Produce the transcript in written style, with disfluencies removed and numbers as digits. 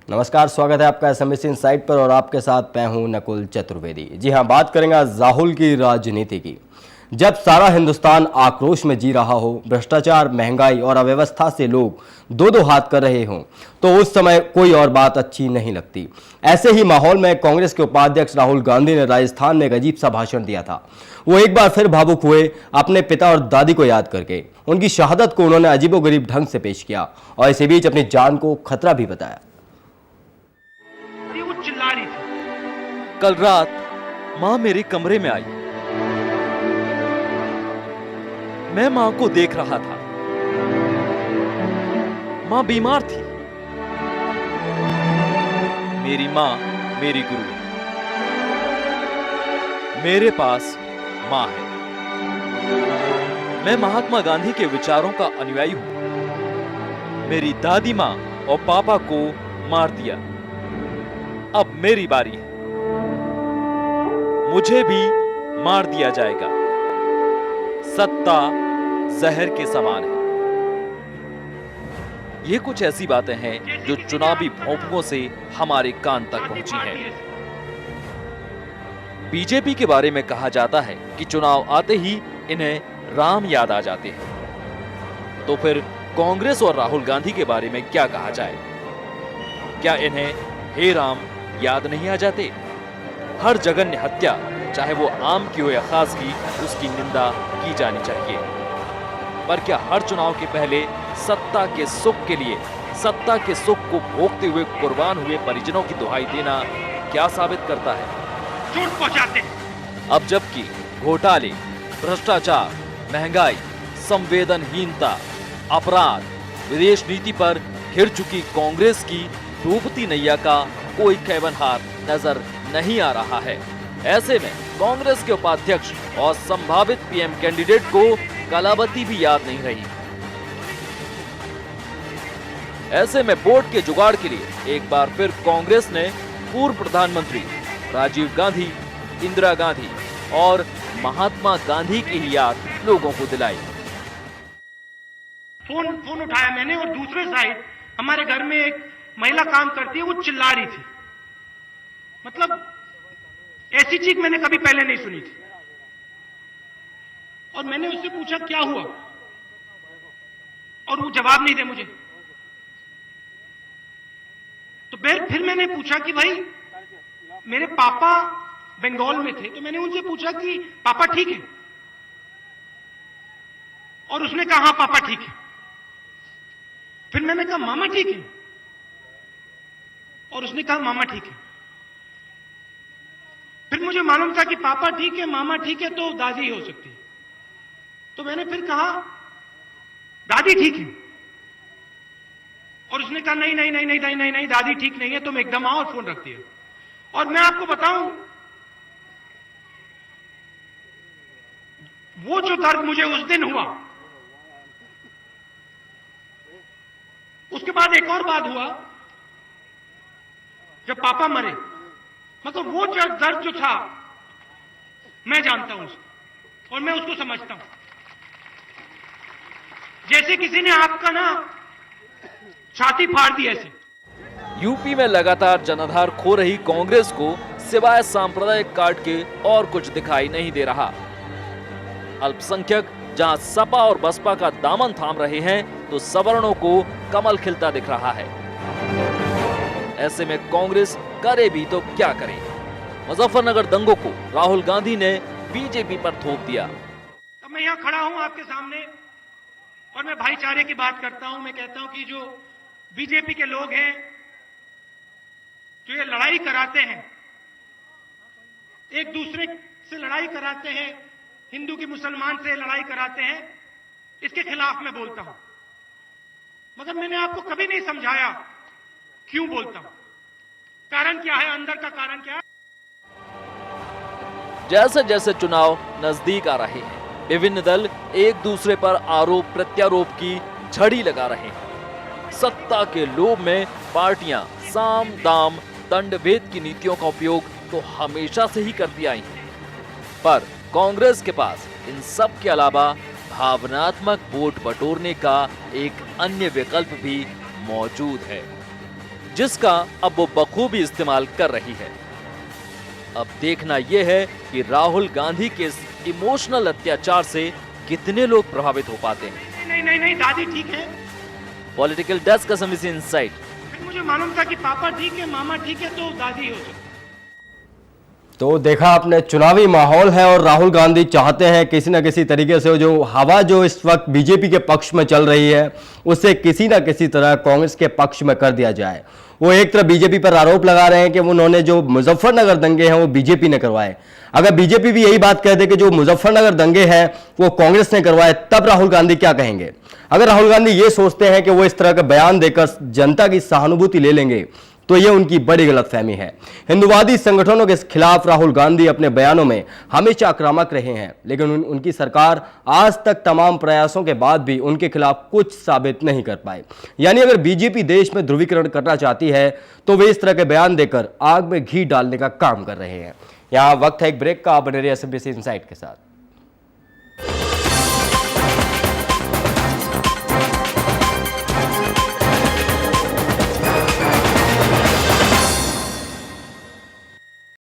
नमस्कार, स्वागत है आपका एसएमबीसी इनसाइट पर और आपके साथ मैं हूं नकुल चतुर्वेदी। जी हां, बात करेंगे आज राहुल की राजनीति की। जब सारा हिंदुस्तान आक्रोश में जी रहा हो, भ्रष्टाचार, महंगाई और अव्यवस्था से लोग दो दो हाथ कर रहे हों, तो उस समय कोई और बात अच्छी नहीं लगती। ऐसे ही माहौल में कांग्रेस के उपाध्यक्ष राहुल गांधी ने राजस्थान में एक अजीब सा भाषण दिया था। वो एक बार फिर भावुक हुए, अपने पिता और दादी को याद करके। उनकी शहादत को उन्होंने अजीबोगरीब ढंग से पेश किया और इसी बीच अपनी जान को खतरा भी बताया। चिल्ला रही थी। कल रात मां मेरे कमरे में आई। मैं मां को देख रहा था। मां बीमार थी। मेरी मां मेरी गुरु है। मेरे पास मां है। मैं महात्मा गांधी के विचारों का अनुयायी हूं। मेरी दादी मां और पापा को मार दिया। अब मेरी बारी है। मुझे भी मार दिया जाएगा। सत्ता जहर के समान है। ये कुछ ऐसी बातें हैं जो चुनावी भौंपुओं से हमारे कान तक पहुंची हैं। बीजेपी के बारे में कहा जाता है कि चुनाव आते ही इन्हें राम याद आ जाते हैं। तो फिर कांग्रेस और राहुल गांधी के बारे में क्या कहा जाए? क्या इन्हें हे राम याद नहीं आ जाते? हर जघन्य हत्या, चाहे वो आम की हो या खास की, उसकी निंदा की जानी चाहिए। पर क्या हर चुनाव के पहले सत्ता के सुख के लिए, सत्ता के सुख को भोगते हुए कुर्बान हुए परिजनों की दुहाई देना क्या साबित करता है? झूठ पहुंचाते। अब जबकि घोटाले, भ्रष्टाचार, महंगाई, संवेदनहीनता, अपराध, विदेश नीति पर घिर चुकी कांग्रेस की डूबती नैया का कोई कैबनहार नजर नहीं आ रहा है। ऐसे में कांग्रेस के उपाध्यक्ष और संभावित पीएम कैंडिडेट को कलावती भी याद नहीं रही। ऐसे में वोट के जुगाड़ के लिए एक बार फिर कांग्रेस ने पूर्व प्रधानमंत्री राजीव गांधी, इंदिरा गांधी और महात्मा गांधी की ही याद लोगों को दिलाई। फोन उठाया मैंने और दूसरे साइड हमारे घर में एक महिला काम करती है, वो चिल्ला रही थी। मतलब ऐसी चीख मैंने कभी पहले नहीं सुनी थी। और मैंने उससे पूछा क्या हुआ, और वो जवाब नहीं दे मुझे। तो फिर मैंने पूछा कि भाई मेरे पापा बंगाल में थे, तो मैंने उनसे पूछा कि पापा ठीक है? और उसने कहा हाँ पापा ठीक है। फिर मैंने कहा मामा ठीक है? और उसने कहा मामा ठीक है। फिर मुझे मालूम था कि पापा ठीक है, मामा ठीक है, तो दादी हो सकती है। तो मैंने फिर कहा दादी ठीक है। और उसने कहा नहीं नहीं नहीं नहीं नहीं नहीं नहीं, दादी ठीक नहीं है, तुम एकदम आओ, और फोन रख दिया। और मैं आपको बताऊं, वो जो दर्द मुझे उस दिन हुआ, उसके बाद एक और बात हुआ जब पापा मरे। मतलब वो दर्द जो था मैं जानता हूं उसको, और मैं उसको समझता हूं। जैसे किसी ने आपका ना छाती फाड़ दी ऐसे। यूपी में लगातार जनाधार खो रही कांग्रेस को सिवाय सांप्रदायिक कार्ड के और कुछ दिखाई नहीं दे रहा। अल्पसंख्यक जहां सपा और बसपा का दामन थाम रहे हैं, तो सवर्णों को कमल खिलता दिख रहा है। ऐसे में कांग्रेस करे भी तो क्या करे? मुजफ्फरनगर दंगों को राहुल गांधी ने बीजेपी पर थोप दिया। अब मैं यहां खड़ा हूं आपके सामने और मैं भाईचारे की बात करता हूं। मैं कहता हूं कि जो बीजेपी के लोग हैं, जो ये लड़ाई कराते हैं, एक दूसरे से लड़ाई कराते हैं, हिंदू की मुसलमान से लड़ाई कराते हैं, इसके खिलाफ मैं बोलता हूं। मगर मैंने आपको कभी नहीं समझाया क्यों बोलता हूं, कारण क्या है, अंदर का कारण क्या है। जैसे जैसे चुनाव नजदीक आ रहे हैं, विभिन्न दल एक दूसरे पर आरोप प्रत्यारोप की झड़ी लगा रहे हैं। सत्ता के लोभ में पार्टियां साम दाम दंड भेद की नीतियों का उपयोग तो हमेशा से ही करती आई हैं। पर कांग्रेस के पास इन सब के अलावा भावनात्मक वोट बटोरने का एक अन्य विकल्प भी मौजूद है। जिसका अब वो बखूबी इस्तेमाल कर रही है। अब देखना यह है कि राहुल गांधी के इस इमोशनल अत्याचार से कितने लोग प्रभावित हो पाते हैं। नहीं नहीं नहीं, दादी ठीक है। पॉलिटिकल डेस्क का समिति इनसाइट। मुझे मालूम था कि पापा ठीक है, मामा ठीक है, तो दादी हो सकती। तो देखा आपने, चुनावी माहौल है और राहुल गांधी चाहते हैं किसी न किसी तरीके से जो हवा जो इस वक्त बीजेपी के पक्ष में चल रही है उसे किसी न किसी तरह कांग्रेस के पक्ष में कर दिया जाए। वो एक तरफ बीजेपी पर आरोप लगा रहे हैं कि उन्होंने जो मुजफ्फरनगर दंगे हैं वो बीजेपी ने करवाए। अगर बीजेपी भी यही बात कहते कि जो मुजफ्फरनगर दंगे हैं वो कांग्रेस ने करवाए, तब राहुल गांधी क्या कहेंगे? अगर राहुल गांधी ये सोचते हैं कि वो इस तरह का बयान देकर जनता की सहानुभूति ले लेंगे तो ये उनकी बड़ी गलतफहमी है। हिंदुवादी संगठनों के खिलाफ राहुल गांधी अपने बयानों में हमेशा आक्रामक रहे हैं, लेकिन उनकी सरकार आज तक तमाम प्रयासों के बाद भी उनके खिलाफ कुछ साबित नहीं कर पाए। यानी अगर बीजेपी देश में ध्रुवीकरण करना चाहती है तो वे इस तरह के बयान देकर आग में घी डालने का काम कर रहे हैं। यहाँ वक्त है एक ब्रेक का, आप बने रहिए SMBC इनसाइट के साथ।